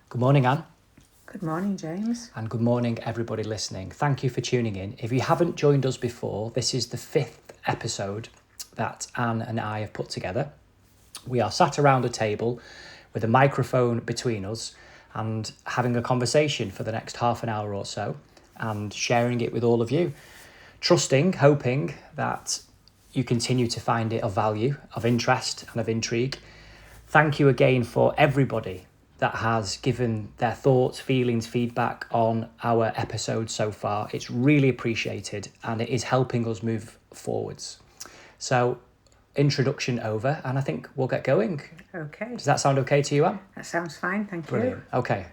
Good morning, Anne. Good morning, James. And good morning, everybody listening. Thank you for tuning in. If you haven't joined us before, this is the 5th episode that Anne and I have put together. We are sat around a table with a microphone between us and having a conversation for the next half an hour or so and sharing it with all of you. Trusting, hoping that you continue to find it of value, of interest and of intrigue. Thank you again for everybody that has given their thoughts, feelings, feedback on our episode so far. It's really appreciated and it is helping us move forwards. So, introduction over, and I think we'll get going. Okay. Does that sound okay to you, Anne? That sounds fine, thank Brilliant. you. Okay.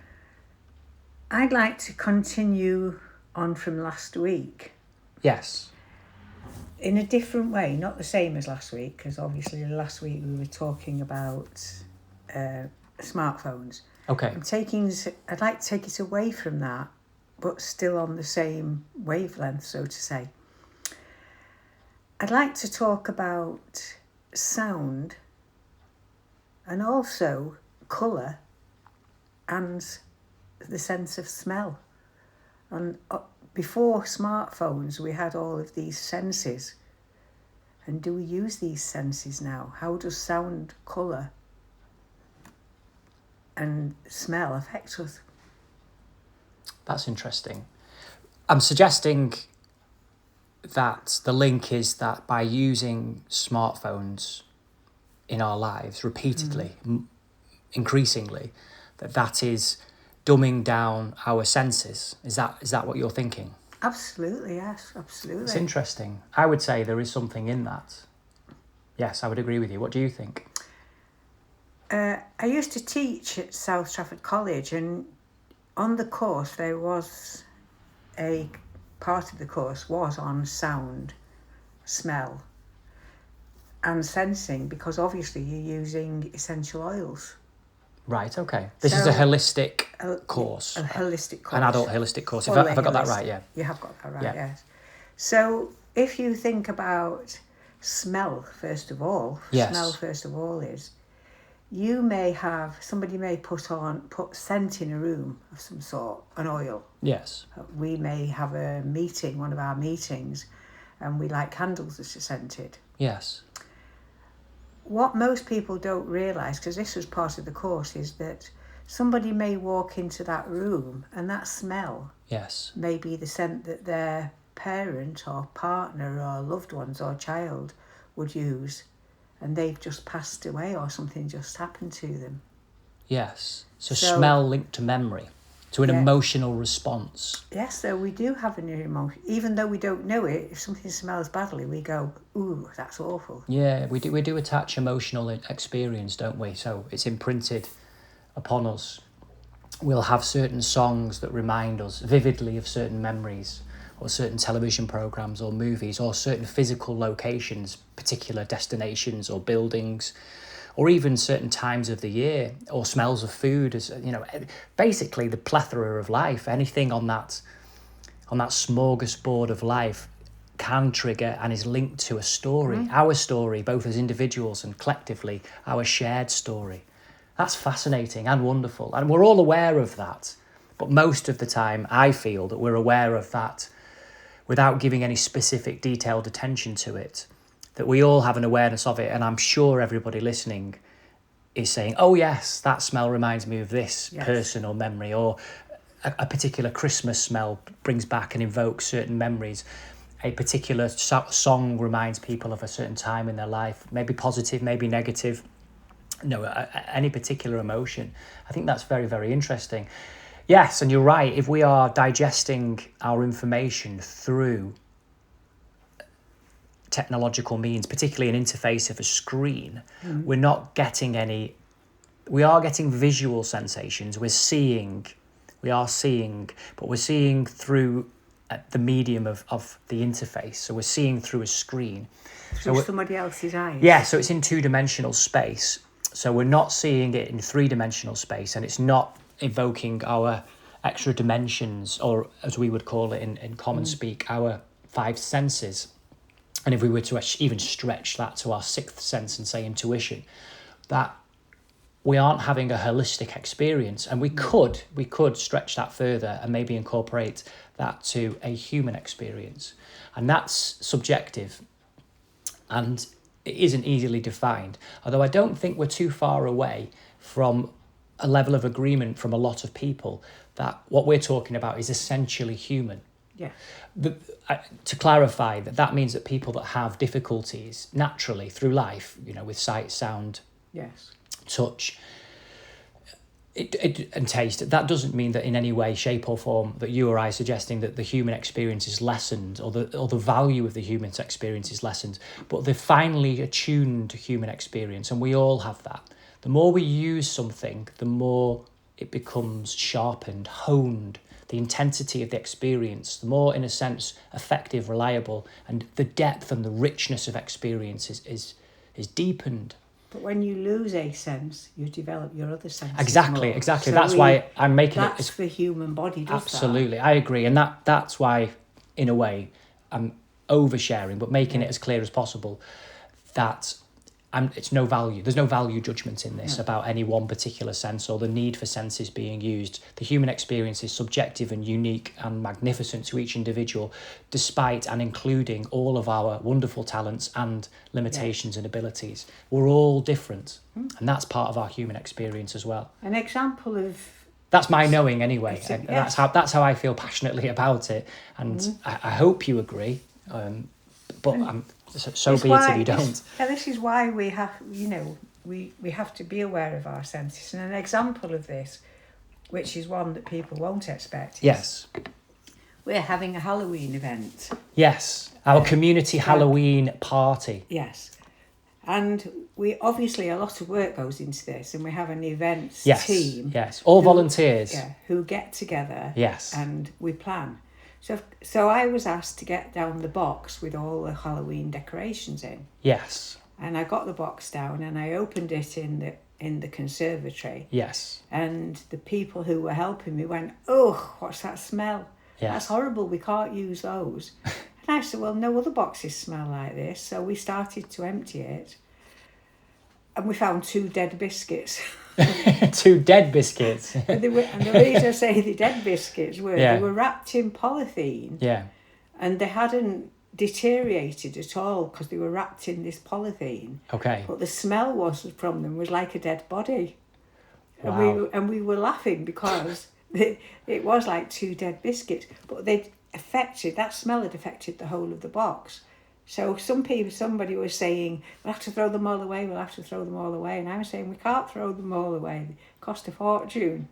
I'd like to continue on from last week Yes. in a different way, not the same as last week, because obviously last week we were talking about smartphones. Okay. I'd like to take it away from that, but still on the same wavelength, so to say. I'd like to talk about sound and also colour and the sense of smell. And before smartphones, we had all of these senses. And do we use these senses now? How does sound, colour and smell affect us? That's interesting. I'm suggesting that the link is that by using smartphones in our lives repeatedly, increasingly, that is dumbing down our senses. Is that what you're thinking? Absolutely, yes, absolutely. It's interesting. I would say there is something in that. Yes, I would agree with you. What do you think? I used to teach at South Trafford College, and on the course there was a part of the course was on sound, smell and sensing, because obviously you're using essential oils. Right, okay. This is a holistic course. A holistic course. An adult holistic course. Have I got that right? Yeah. You have got that right, Yeah. yes. So if you think about smell, first of all, Yes. smell first of all is, somebody may put scent in a room of some sort, an oil. Yes. We may have a meeting, one of our meetings, and we like candles that are scented. Yes. What most people don't realise, because this was part of the course, is that somebody may walk into that room and that smell Yes. may be the scent that their parent or partner or loved ones or child would use, and they've just passed away or something just happened to them. Yes. So smell linked to memory, to an emotional response. Yes, so we do have an emotion. Even though we don't know it, if something smells badly, we go, ooh, that's awful. Yeah, we do attach emotional experience, don't we? So it's imprinted upon us. We'll have certain songs that remind us vividly of certain memories, or certain television programs or movies, or certain physical locations, particular destinations or buildings, or even certain times of the year, or smells of food. As you know, basically the plethora of life. Anything on that smorgasbord of life can trigger and is linked to a story. Our story, both as individuals and collectively, our shared story. That's fascinating and wonderful, and we're all aware of that. But most of the time, I feel that we're aware of that without giving any specific detailed attention to it, that we all have an awareness of it. And I'm sure everybody listening is saying, oh yes, that smell reminds me of this person or memory, or a particular Christmas smell brings back and invokes certain memories. A particular song reminds people of a certain time in their life, maybe positive, maybe negative. Any particular emotion. I think that's very, very interesting. Yes, and you're right. If we are digesting our information through technological means, particularly an interface of a screen, we're not getting any. We are getting visual sensations. We are seeing, but we're seeing through the medium of the interface. So we're seeing through a screen. Through somebody else's eyes. Yeah, so it's in two-dimensional space. So we're not seeing it in three-dimensional space, and it's not evoking our extra dimensions, or as we would call it in common speak, our five senses. And if we were to even stretch that to our sixth sense and say intuition, that we aren't having a holistic experience, and we could stretch that further and maybe incorporate that to a human experience, and that's subjective, and it isn't easily defined. Although I don't think we're too far away from a level of agreement from a lot of people that what we're talking about is essentially human. Yeah. To clarify, that means that people that have difficulties naturally through life, with sight, sound, Yes. touch, and taste, that doesn't mean that in any way, shape or form that you or I are suggesting that the human experience is lessened or the value of the human experience is lessened, but the finely attuned human experience, and we all have that. The more we use something, the more it becomes sharpened, honed, the intensity of the experience, the more, in a sense, effective, reliable, and the depth and the richness of experience is deepened. But when you lose a sense, you develop your other senses Exactly. more. So that's why I'm making it. That's the human body does absolutely, I agree, and that's why, in a way, I'm oversharing, but making it as clear as possible that it's no value. There's no value judgment in this about any one particular sense or the need for senses being used. The human experience is subjective and unique and magnificent to each individual, despite and including all of our wonderful talents and limitations and abilities. We're all different, and that's part of our human experience as well. An example of... That's my knowing anyway. That's how I feel passionately about it, and I hope you agree. But so be it if you don't. This is why we have, we have to be aware of our senses. And an example of this, which is one that people won't expect, is yes, we're having a Halloween event. Yes, our community Halloween party. Yes. And we obviously, a lot of work goes into this, and we have an events team. Yes, all volunteers. Yeah, who get together. Yes. And we plan. So I was asked to get down the box with all the Halloween decorations in. Yes. And I got the box down and I opened it in the conservatory. Yes. And the people who were helping me went, "Oh, what's that smell? Yes. That's horrible. We can't use those." And I said, "Well, no other boxes smell like this." So we started to empty it. And we found 2 dead biscuits. 2 dead biscuits. and the reason I say the dead biscuits were they were wrapped in polythene. Yeah. And they hadn't deteriorated at all because they were wrapped in this polythene. Okay. But the smell from them was like a dead body. Wow. And we were laughing because it was like 2 dead biscuits. But that smell had affected the whole of the box. So somebody was saying, "We'll have to throw them all away, we'll have to throw them all away." And I was saying, "We can't throw them all away, they cost a fortune."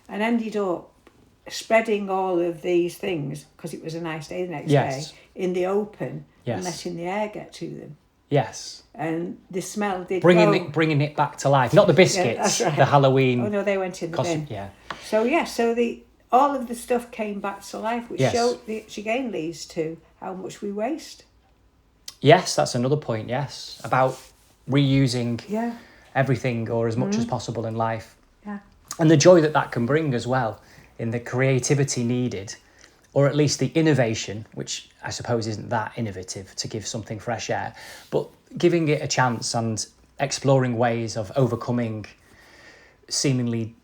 And ended up spreading all of these things, because it was a nice day the next day, in the open and letting the air get to them. Yes. And the smell did bringing it back to life. Not the biscuits, that's right. the Halloween. Oh no, they went in the bin. Yeah. So all of the stuff came back to life, which again leads to how much we waste. Yes, that's another point, yes. About reusing everything or as much as possible in life. Yeah. And the joy that can bring as well, in the creativity needed, or at least the innovation, which I suppose isn't that innovative to give something fresh air, but giving it a chance and exploring ways of overcoming seemingly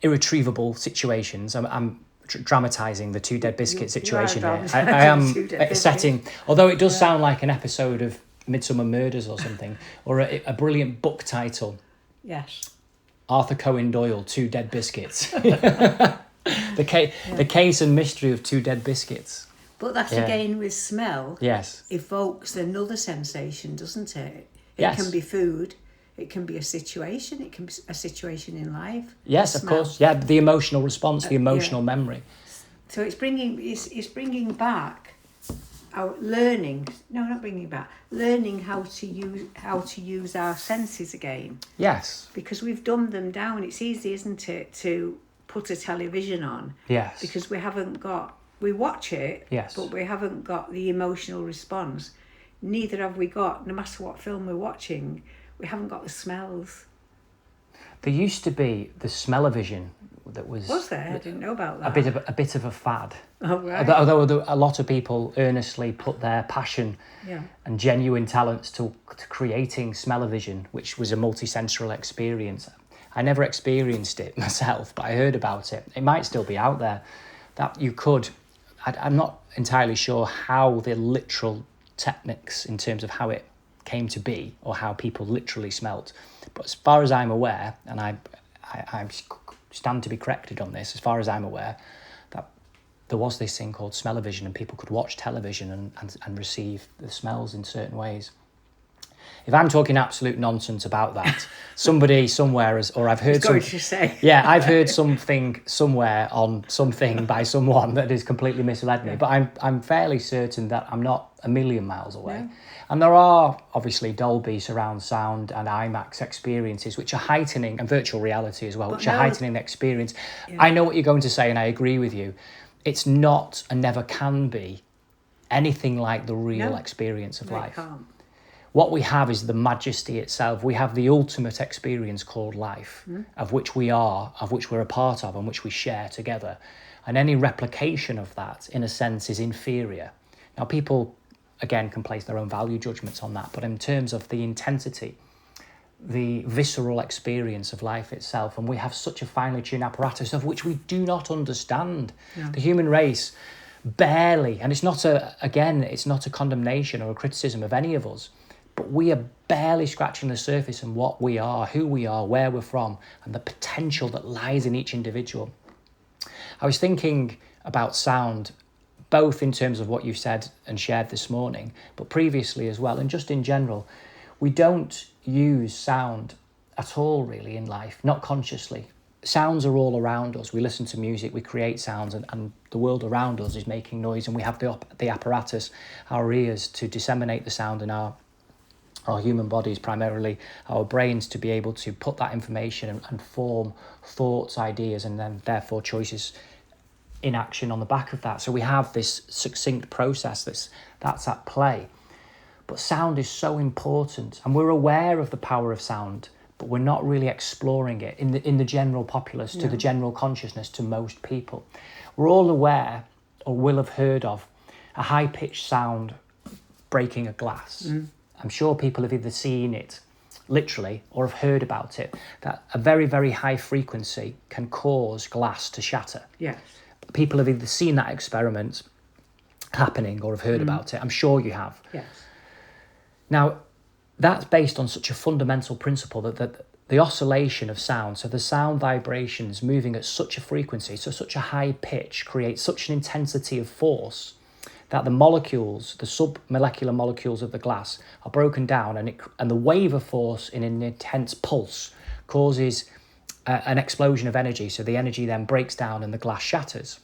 irretrievable situations. I'm dramatising the 2 dead biscuit situation here. I am setting, although it does sound like an episode of Midsummer Murders or something, or a brilliant book title. Yes. Arthur Conan Doyle, 2 Dead Biscuits. The case and mystery of 2 dead biscuits. But that again with smell yes. evokes another sensation, doesn't it? It can be food. It can be a situation. It can be a situation in life. Yes, of course. Yeah, the emotional response, the emotional memory. So it's bringing back our learning. No, not bringing back. Learning how to use our senses again. Yes. Because we've dumbed them down. It's easy, isn't it, to put a television on? Yes. Because we watch it. Yes. But we haven't got the emotional response. Neither have we got, no matter what film we're watching, we haven't got the smells. There used to be the smell-o-vision, that was. Was there? I didn't know about that. A bit of a fad. Oh, right. Although a lot of people earnestly put their passion Yeah. and genuine talents to creating smell-o-vision, which was a multi-sensory experience. I never experienced it myself, but I heard about it. It might still be out there. That you could. I'm not entirely sure how the literal techniques in terms of how it came to be or how people literally smelt. But as far as I'm aware, and I stand to be corrected on this, as far as I'm aware, that there was this thing called smell-o-vision and people could watch television and receive the smells in certain ways. If I'm talking absolute nonsense about that, somebody somewhere has, or I've heard I've heard something somewhere on something by someone that has completely misled me. But I'm fairly certain that I'm not a million miles away. No. And there are obviously Dolby surround sound and IMAX experiences which are heightening, and virtual reality as well, which are heightening the experience. Yeah. I know what you're going to say, and I agree with you. It's not and never can be anything like the real experience of life. Can't. What we have is the majesty itself. We have the ultimate experience called life, of which we are, of which we're a part of, and which we share together. And any replication of that, in a sense, is inferior. Now, people, again, can place their own value judgments on that, but in terms of the intensity, the visceral experience of life itself, and we have such a finely tuned apparatus of which we do not understand. Yeah. The human race barely, and it's not a condemnation or a criticism of any of us, but we are barely scratching the surface on what we are, who we are, where we're from, and the potential that lies in each individual. I was thinking about sound, both in terms of what you said and shared this morning, but previously as well, and just in general. We don't use sound at all, really, in life, not consciously. Sounds are all around us. We listen to music, we create sounds, and the world around us is making noise, and we have the apparatus, our ears, to disseminate the sound in our human bodies, primarily our brains, to be able to put that information and form thoughts, ideas, and then therefore choices in action on the back of that. So we have this succinct process that's at play. But sound is so important, and we're aware of the power of sound, but we're not really exploring it in the general populace, to the general consciousness, to most people. We're all aware, or will have heard of, a high-pitched sound breaking a glass. I'm sure people have either seen it literally or have heard about it, that a very, very high frequency can cause glass to shatter. Yes. People have either seen that experiment happening or have heard about it. I'm sure you have. Yes. Now, that's based on such a fundamental principle that the oscillation of sound, so the sound vibrations moving at such a frequency, so such a high pitch, creates such an intensity of force that the molecules, the submolecular molecules of the glass, are broken down, and the wave of force in an intense pulse causes an explosion of energy. So the energy then breaks down and the glass shatters.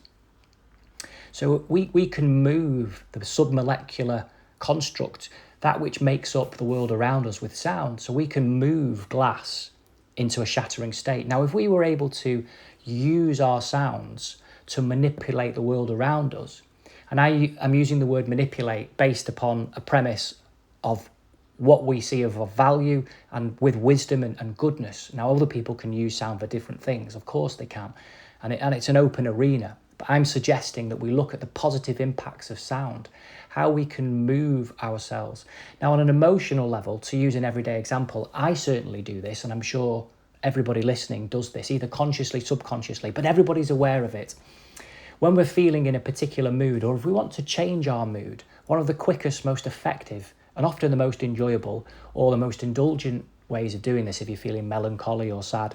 So we can move the submolecular construct, that which makes up the world around us, with sound. So we can move glass into a shattering state. Now, if we were able to use our sounds to manipulate the world around us, and I'm using the word manipulate based upon a premise of what we see of value and with wisdom and goodness. Now, other people can use sound for different things. Of course they can. And it's an open arena. But I'm suggesting that we look at the positive impacts of sound, how we can move ourselves. Now, on an emotional level, to use an everyday example, I certainly do this, and I'm sure everybody listening does this, either consciously, subconsciously, but everybody's aware of it. When we're feeling in a particular mood, or if we want to change our mood, one of the quickest, most effective, and often the most enjoyable, or the most indulgent ways of doing this, if you're feeling melancholy or sad,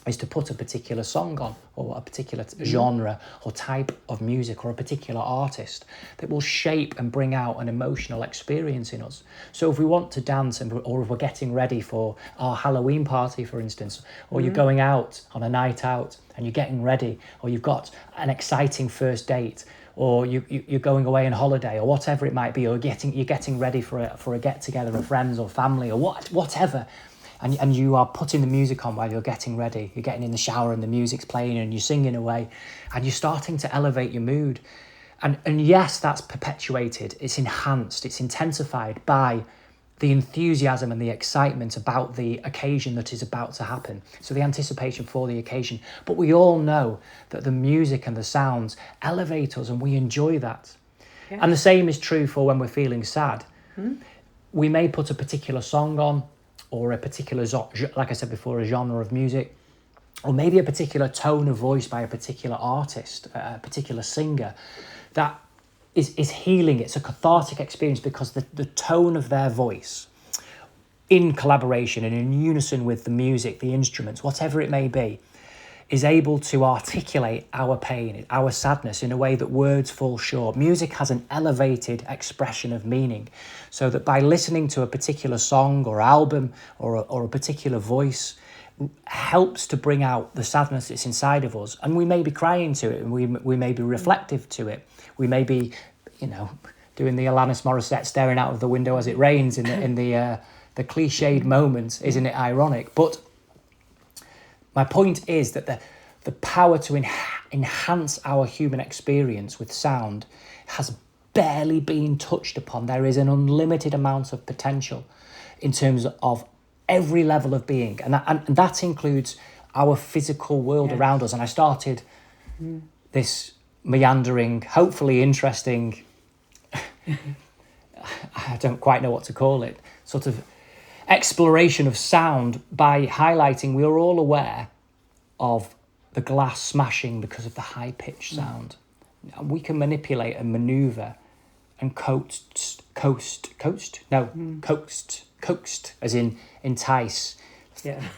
is to put a particular song on, or a particular genre or type of music, or a particular artist that will shape and bring out an emotional experience in us. So if we want to dance, or if we're getting ready for our Halloween party, for instance, or you're going out on a night out and you're getting ready, or you've got an exciting first date, or you're going away on holiday, or whatever it might be, or you're getting ready for a get-together of friends or family, or whatever, and you are putting the music on while you're getting ready. You're getting in the shower and the music's playing and you're singing away, and you're starting to elevate your mood. And yes, that's perpetuated, it's enhanced, it's intensified by the enthusiasm and the excitement about the occasion that is about to happen. So the anticipation for the occasion. But we all know that the music and the sounds elevate us and we enjoy that. Yeah. And the same is true for when we're feeling sad. We may put a particular song on, or a particular, like I said before, a genre of music, or maybe a particular tone of voice by a particular artist, a particular singer, that is healing. It's a cathartic experience because the tone of their voice, in collaboration and in unison with the music, the instruments, whatever it may be, is able to articulate our pain, our sadness in a way that words fall short. Music has an elevated expression of meaning, so that by listening to a particular song or album or a particular voice helps to bring out the sadness that's inside of us. And we may be crying to it, and we may be reflective to it. We may be, doing the Alanis Morissette staring out of the window as it rains in the cliched moments. Isn't it ironic? But my point is that the power to enhance our human experience with sound has barely been touched upon. There is an unlimited amount of potential in terms of every level of being. And that includes our physical world around us. And I started this meandering, hopefully interesting, I don't quite know what to call it, sort of exploration of sound by highlighting we are all aware of the glass smashing because of the high-pitched sound. And we can manipulate and maneuver and coax, as in entice,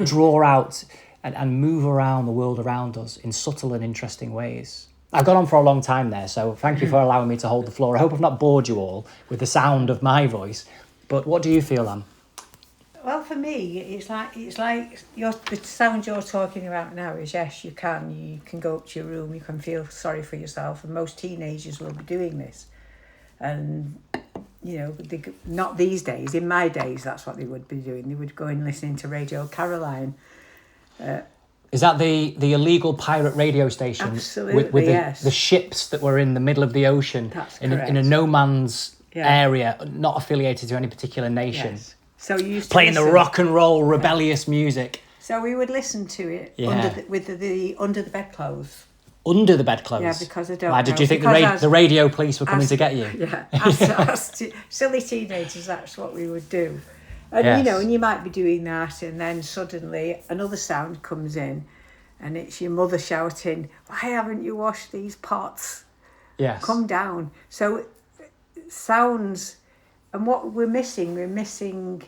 draw out and move around the world around us in subtle and interesting ways. I've gone on for a long time there, so thank you for allowing me to hold the floor. I hope I've not bored you all with the sound of my voice, but what do you feel, Anne? Well, for me, it's like the sound you're talking about now is, yes, you can go up to your room, you can feel sorry for yourself, and most teenagers will be doing this. And, not these days, in my days, that's what they would be doing. They would go and listening to Radio Caroline. Is that the illegal pirate radio station? Absolutely, with yes. the ships that were in the middle of the ocean, in a no man's area, not affiliated to any particular nation. Yes. So you used to playing the listen. rock and roll rebellious music. So we would listen to it with the under the bedclothes. Under the bedclothes? Yeah, because I don't Why, know. did you think the radio police were coming to get you? Yeah, as silly teenagers, that's what we would do. And, yes. And you might be doing that, and then suddenly another sound comes in, and it's your mother shouting, "Why haven't you washed these pots? Yes. Come down." So sounds, and what we're missing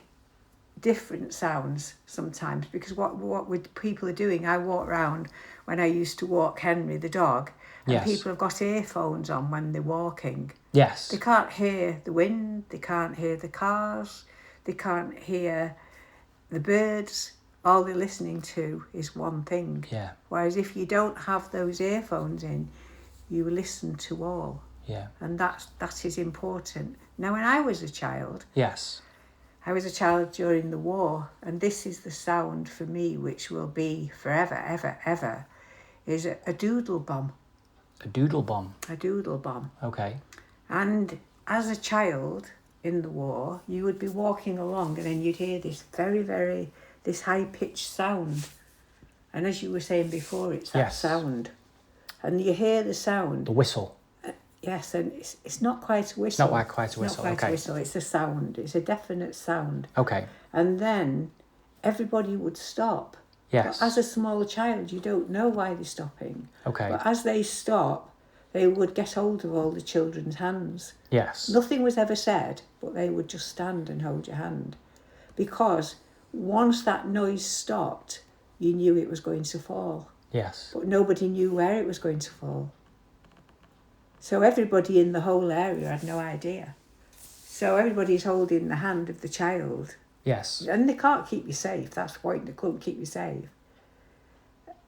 different sounds sometimes, because what people are doing, I walk around when I used to walk Henry the dog, and yes. people have got earphones on when they're walking. Yes. They can't hear the wind, they can't hear the cars, they can't hear the birds. All they're listening to is one thing. Yeah. Whereas if you don't have those earphones in, you listen to all. Yeah. And that is important. Now, when I was a child, yes, I was a child during the war, and this is the sound for me which will be forever, ever, ever, is a doodle bomb. A doodle bomb? A doodle bomb. Okay. And as a child in the war, you would be walking along and then you'd hear this very, very, this high-pitched sound. And as you were saying before, it's that yes. sound. And you hear the sound. The whistle. Yes, and it's not quite a whistle. Not quite a whistle, Not quite a whistle, it's a sound. It's a definite sound. Okay. And then everybody would stop. Yes. But as a small child, you don't know why they're stopping. Okay. But as they stop, they would get hold of all the children's hands. Yes. Nothing was ever said, but they would just stand and hold your hand. Because once that noise stopped, you knew it was going to fall. Yes. But nobody knew where it was going to fall. So everybody in the whole area had no idea. So everybody's holding the hand of the child. Yes. And they can't keep you safe. That's the point. They couldn't keep you safe.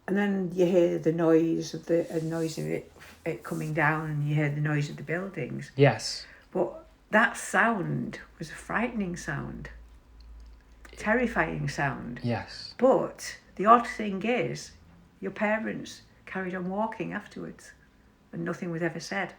And then you hear the noise of it coming down, and you hear the noise of the buildings. Yes. But that sound was a frightening sound, terrifying sound. Yes. But the odd thing is, your parents carried on walking afterwards, and nothing was ever said.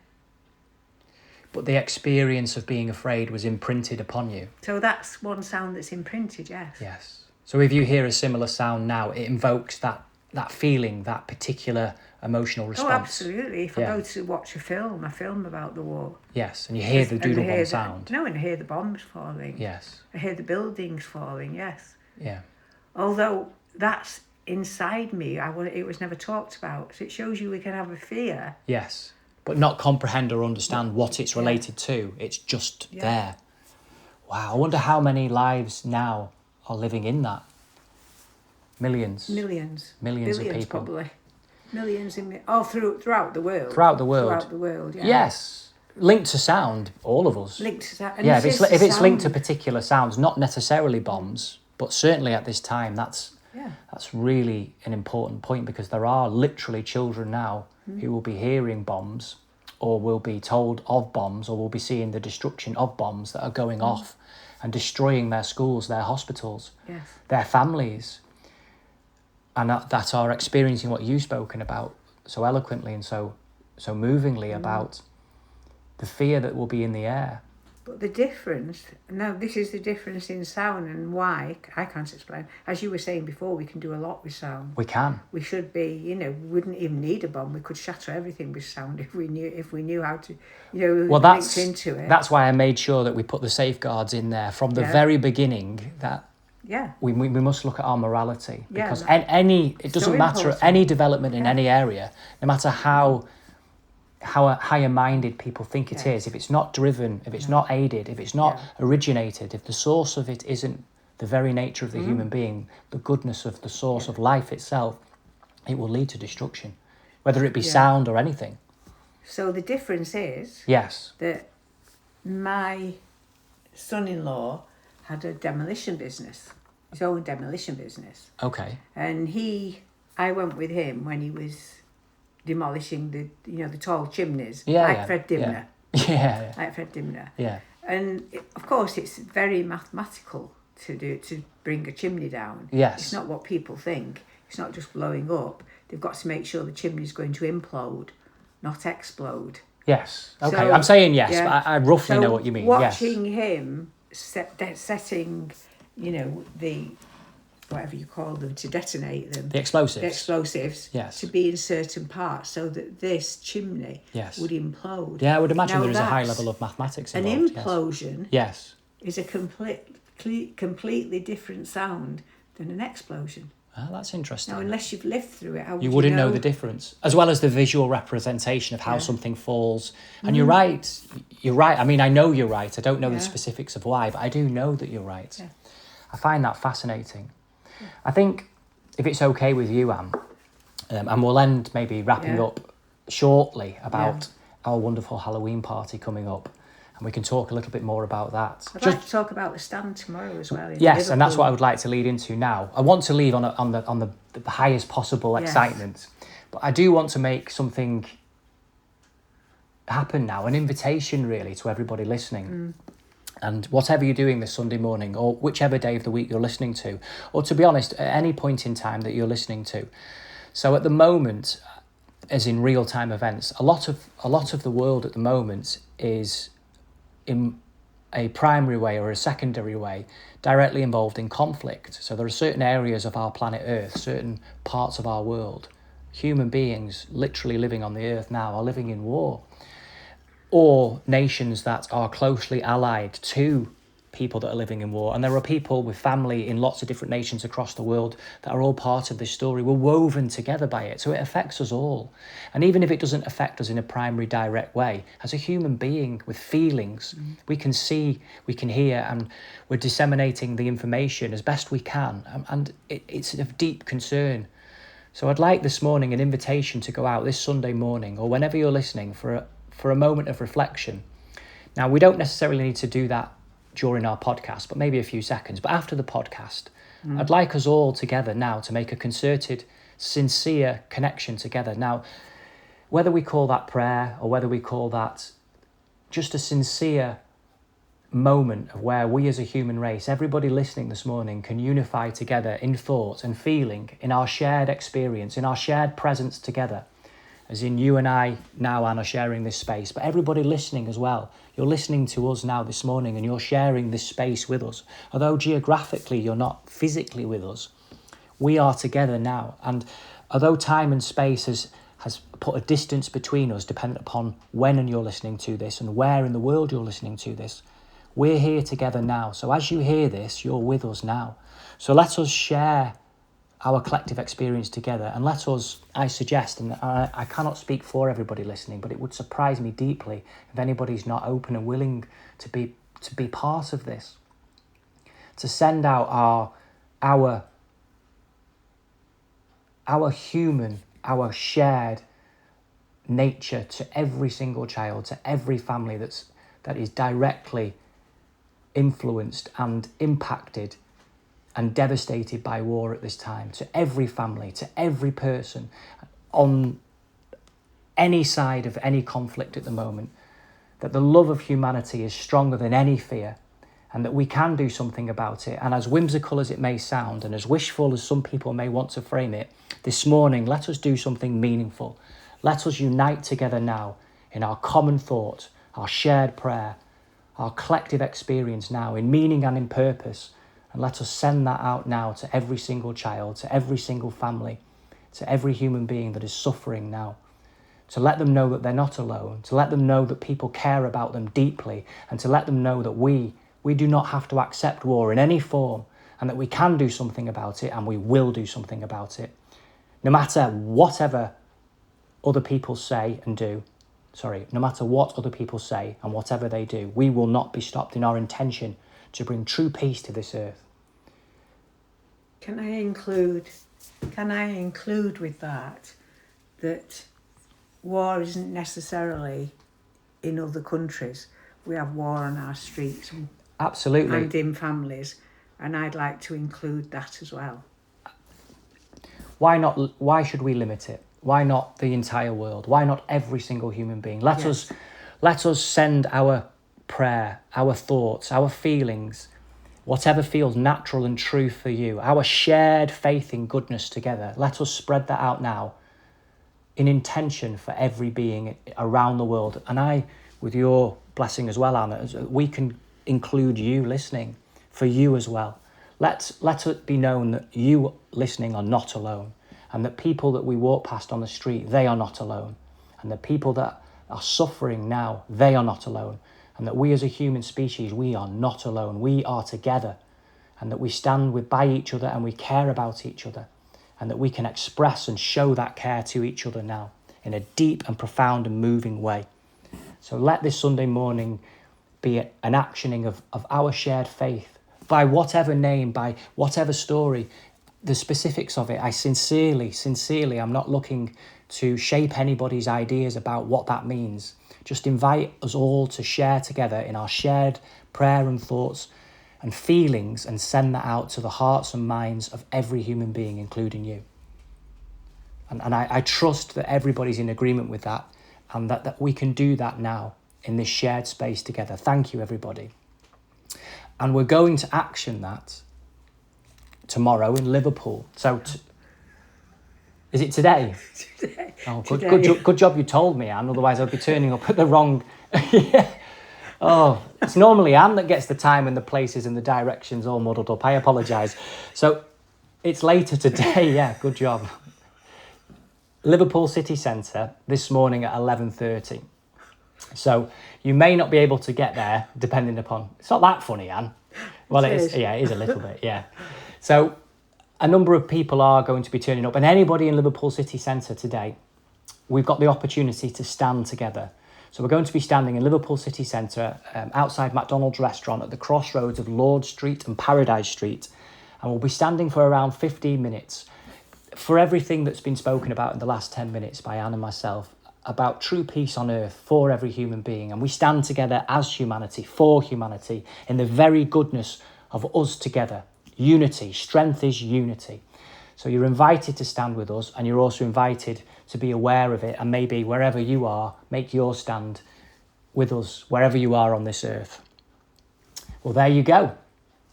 but the experience of being afraid was imprinted upon you. So that's one sound that's imprinted, yes. Yes. So if you hear a similar sound now, it invokes that feeling, that particular emotional response. Oh, absolutely. If I Yeah. go to watch a film about the war. Yes, and you hear the doodle bomb the sound. No, and I hear the bombs falling. Yes. I hear the buildings falling, yes. Yeah. Although that's inside me, it was never talked about. So it shows you we can have a fear. Yes. But not comprehend or understand what it's related to. It's just there. Wow, I wonder how many lives now are living in that. Millions. Millions. Millions of Billions, people. probably. Millions throughout the world. Throughout the world. Throughout the world, yeah. Yes. Linked to sound, all of us. Linked to sound. Yeah, if it's linked to particular sounds, not necessarily bombs, but certainly at this time, that's really an important point, because there are literally children now who will be hearing bombs, or will be told of bombs, or will be seeing the destruction of bombs that are going off and destroying their schools, their hospitals, their families, and that are experiencing what you've spoken about so eloquently and so movingly about the fear that will be in the air. But the difference, now this is the difference in sound, and why, I can't explain. As you were saying before, we can do a lot with sound. We can. We should be, we wouldn't even need a bomb. We could shatter everything with sound if we knew how to, well, linked into it. That's why I made sure that we put the safeguards in there from the very beginning, that we must look at our morality, because it doesn't matter, any development in any area, no matter how higher-minded people think it is, if it's not driven, if it's not aided, if it's not originated, if the source of it isn't the very nature of the human being, the goodness of the source of life itself, it will lead to destruction, whether it be sound or anything. So the difference is that my son-in-law had a demolition business, his own demolition business. Okay. And I went with him when he was demolishing the tall chimneys, Fred Dimner. Like Fred Dimner. Yeah. And of course, it's very mathematical to bring a chimney down. Yes. It's not what people think. It's not just blowing up. They've got to make sure the chimney's going to implode, not explode. Yes. Okay. So, I'm saying yes, but I roughly know what you mean. Watching him setting, the whatever you call them, to detonate them. The explosives. The explosives. Yes. To be in certain parts so that this chimney would implode. Yeah, I would imagine there is a high level of mathematics involved. An implosion is a completely different sound than an explosion. Oh, that's interesting. Now, unless you've lived through it, how would you wouldn't know the difference, as well as the visual representation of how something falls. And you're right. I mean, I know you're right. I don't know the specifics of why, but I do know that you're right. Yeah. I find that fascinating. I think, if it's okay with you, Anne, and we'll end maybe wrapping up shortly about our wonderful Halloween party coming up, and we can talk a little bit more about that. I'd like to talk about the stand tomorrow as well. Yes, and that's what I would like to lead into now. I want to leave on the highest possible excitement, but I do want to make something happen now, an invitation really to everybody listening. And whatever you're doing this Sunday morning, or whichever day of the week you're listening to, or to be honest, at any point in time that you're listening to. So at the moment, as in real-time events, a lot of the world at the moment is in a primary way or a secondary way directly involved in conflict. So there are certain areas of our planet Earth, certain parts of our world, human beings literally living on the Earth now are living in war. Or nations that are closely allied to people that are living in war. And there are people with family in lots of different nations across the world that are all part of this story. We're woven together by it. So it affects us all. And even if it doesn't affect us in a primary direct way, as a human being with feelings, we can see, we can hear, and we're disseminating the information as best we can. And it's of deep concern. So I'd like this morning an invitation to go out this Sunday morning, or whenever you're listening, for a moment of reflection. Now, we don't necessarily need to do that during our podcast, but maybe a few seconds. But after the podcast, I'd like us all together now to make a concerted, sincere connection together. Now, whether we call that prayer or whether we call that just a sincere moment of where we as a human race, everybody listening this morning, can unify together in thought and feeling, in our shared experience, in our shared presence together, as in you and I now, Anne, are sharing this space, but everybody listening as well. You're listening to us now this morning and you're sharing this space with us. Although geographically you're not physically with us, we are together now. And although time and space has put a distance between us, dependent upon when and you're listening to this and where in the world you're listening to this, we're here together now. So as you hear this, you're with us now. So let us share our collective experience together, and let us, I suggest, and I cannot speak for everybody listening, but it would surprise me deeply if anybody's not open and willing to be part of this, to send out our human, our shared nature to every single child, to every family that is directly influenced and impacted and devastated by war at this time, to every family, to every person on any side of any conflict at the moment, that the love of humanity is stronger than any fear and that we can do something about it. And as whimsical as it may sound and as wishful as some people may want to frame it, this morning, let us do something meaningful. Let us unite together now in our common thought, our shared prayer, our collective experience now in meaning and in purpose. And let us send that out now to every single child, to every single family, to every human being that is suffering now. To let them know that they're not alone, to let them know that people care about them deeply, and to let them know that we do not have to accept war in any form, and that we can do something about it, and we will do something about it. No matter whatever other people say and do, no matter what other people say and whatever they do, we will not be stopped in our intention to bring true peace to this earth. Can I include with that war isn't necessarily in other countries. We have war on our streets. Absolutely. And in families. And I'd like to include that as well. Why not? Why should we limit it? Why not the entire world? Why not every single human being? Let us send our prayer, our thoughts, our feelings, whatever feels natural and true for you, our shared faith in goodness together. Let us spread that out now in intention for every being around the world. And I, with your blessing as well, Anna, we can include you listening, for you as well. Let it be known that you listening are not alone, and that people that we walk past on the street, they are not alone, and the people that are suffering now, they are not alone, and that we as a human species, we are not alone. We are together, and that we stand by each other and we care about each other, and that we can express and show that care to each other now in a deep and profound and moving way. So let this Sunday morning be an actioning of our shared faith, by whatever name, by whatever story, the specifics of it. I sincerely, I'm not looking to shape anybody's ideas about what that means. Just invite us all to share together in our shared prayer and thoughts and feelings, and send that out to the hearts and minds of every human being, including you. And I trust that everybody's in agreement with that, and that we can do that now in this shared space together. Thank you, everybody. And we're going to action that tomorrow in Liverpool. So, is it today? Today. Oh, good job you told me, Anne. Otherwise, I'd be turning up at the wrong. Yeah. Oh, it's normally Anne that gets the time and the places and the directions all muddled up. I apologise. So, it's later today. Yeah, good job. Liverpool City Centre this morning at 11:30. So you may not be able to get there, depending upon. It's not that funny, Anne. Well, it is. Yeah, it is a little bit. Yeah. So a number of people are going to be turning up, and anybody in Liverpool City Centre today, we've got the opportunity to stand together. So we're going to be standing in Liverpool City Centre outside McDonald's restaurant at the crossroads of Lord Street and Paradise Street, and we'll be standing for around 15 minutes for everything that's been spoken about in the last 10 minutes by Anne and myself, about true peace on earth for every human being. And we stand together as humanity, for humanity, in the very goodness of us together. Unity, strength is unity. So you're invited to stand with us, and you're also invited to be aware of it, and maybe wherever you are, make your stand with us, wherever you are on this earth. Well, there you go.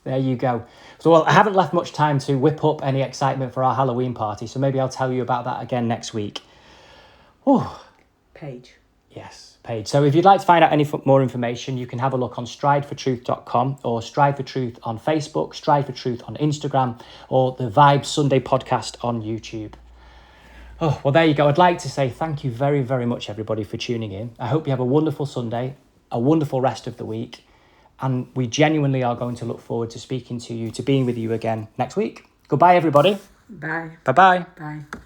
There you go. So, well, I haven't left much time to whip up any excitement for our Halloween party, so maybe I'll tell you about that again next week. Oh, Page. yes, page. So if you'd like to find out any more information, you can have a look on stridefortruth.com or Stride for Truth on Facebook, Stride for Truth on Instagram, or the Vibe Sunday podcast on YouTube. Oh, well, there you go. I'd like to say thank you very, very much, everybody, for tuning in. I hope you have a wonderful Sunday, a wonderful rest of the week, and we genuinely are going to look forward to speaking to you, to being with you again next week. Goodbye, everybody. Bye. Bye-bye. Bye.